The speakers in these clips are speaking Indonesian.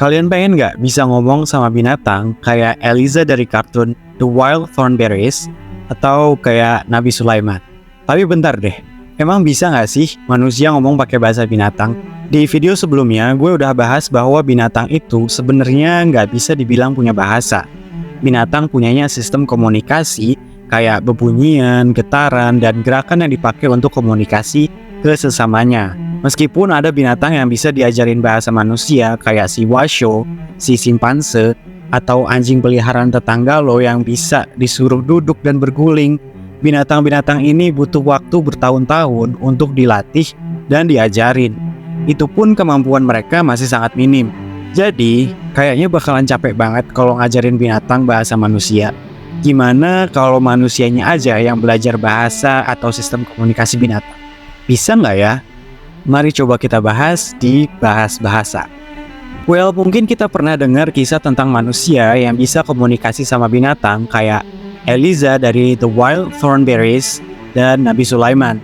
Kalian pengen nggak bisa ngomong sama binatang kayak Eliza dari kartun The Wild Thornberrys atau kayak Nabi Sulaiman? Tapi bentar deh, emang bisa nggak sih manusia ngomong pakai bahasa binatang? Di video sebelumnya gue udah bahas bahwa binatang itu sebenarnya nggak bisa dibilang punya bahasa. Binatang punyanya sistem komunikasi kayak bebunyian, getaran, dan gerakan yang dipakai untuk komunikasi ke sesamanya. Meskipun ada binatang yang bisa diajarin bahasa manusia kayak si washo, si simpanse, atau anjing peliharaan tetangga lo yang bisa disuruh duduk dan berguling, binatang-binatang ini butuh waktu bertahun-tahun untuk dilatih dan diajarin. Itu pun kemampuan mereka masih sangat minim. Jadi, kayaknya bakalan capek banget kalau ngajarin binatang bahasa manusia. Gimana kalau manusianya aja yang belajar bahasa atau sistem komunikasi binatang? Bisa nggak ya? Mari coba kita bahas di Bahas Bahasa. Well, mungkin kita pernah dengar kisah tentang manusia yang bisa komunikasi sama binatang kayak Eliza dari The Wild Thornberrys dan Nabi Sulaiman.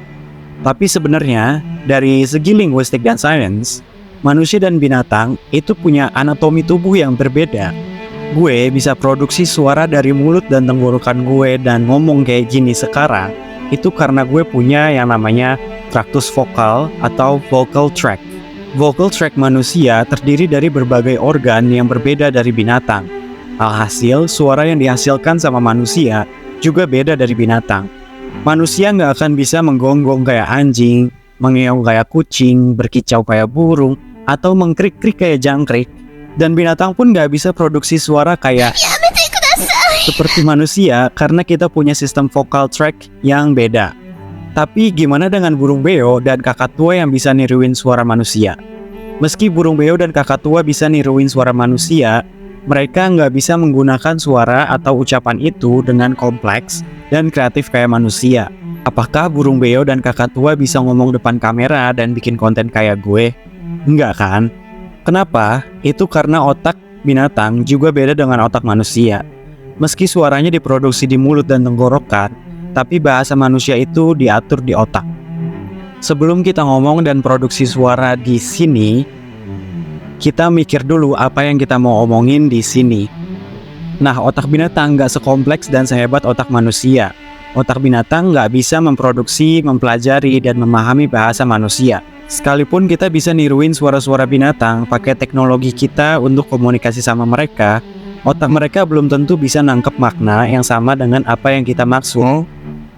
Tapi sebenarnya, dari segi linguistik dan sains, manusia dan binatang itu punya anatomi tubuh yang berbeda. Gue bisa produksi suara dari mulut dan tenggorokan gue dan ngomong kayak gini sekarang, itu karena gue punya yang namanya traktus vokal atau vocal tract. Vocal tract manusia terdiri dari berbagai organ yang berbeda dari binatang. Alhasil, suara yang dihasilkan sama manusia juga beda dari binatang. Manusia nggak akan bisa menggonggong kayak anjing, mengeong kayak kucing, berkicau kayak burung, atau mengkrik-krik kayak jangkrik. Dan binatang pun nggak bisa produksi suara kayak seperti manusia karena kita punya sistem vocal tract yang beda. Tapi gimana dengan burung beo dan kakatua yang bisa niruin suara manusia? Meski burung beo dan kakatua bisa niruin suara manusia, mereka nggak bisa menggunakan suara atau ucapan itu dengan kompleks dan kreatif kayak manusia. Apakah burung beo dan kakatua bisa ngomong depan kamera dan bikin konten kayak gue? Enggak kan? Kenapa? Itu karena otak binatang juga beda dengan otak manusia. Meski suaranya diproduksi di mulut dan tenggorokan, tapi bahasa manusia itu diatur di otak. Sebelum kita ngomong dan produksi suara di sini, kita mikir dulu apa yang kita mau omongin di sini. Nah, otak binatang nggak sekompleks dan sehebat otak manusia. Otak binatang nggak bisa memproduksi, mempelajari, dan memahami bahasa manusia. Sekalipun kita bisa niruin suara-suara binatang pakai teknologi kita untuk komunikasi sama mereka, otak mereka belum tentu bisa nangkep makna yang sama dengan apa yang kita maksud.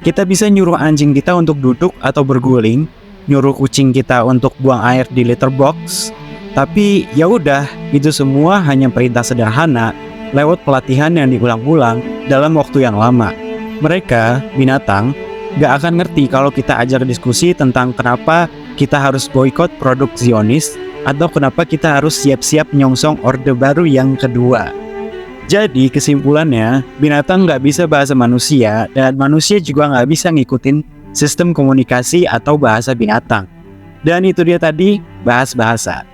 Kita bisa nyuruh anjing kita untuk duduk atau berguling, nyuruh kucing kita untuk buang air di litter box. Tapi ya udah, itu semua hanya perintah sederhana lewat pelatihan yang diulang-ulang dalam waktu yang lama. Mereka, binatang, gak akan ngerti kalau kita ajar diskusi tentang kenapa kita harus boikot produk Zionis atau kenapa kita harus siap-siap nyongsong Orde Baru yang kedua. Jadi kesimpulannya, binatang nggak bisa bahasa manusia dan manusia juga nggak bisa ngikutin sistem komunikasi atau bahasa binatang. Dan itu dia tadi Bahas Bahasa.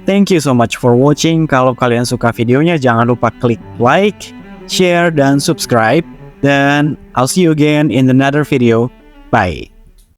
Thank you so much for watching. Kalau kalian suka videonya, jangan lupa klik like, share, dan subscribe. Dan I'll see you again in another video. Bye.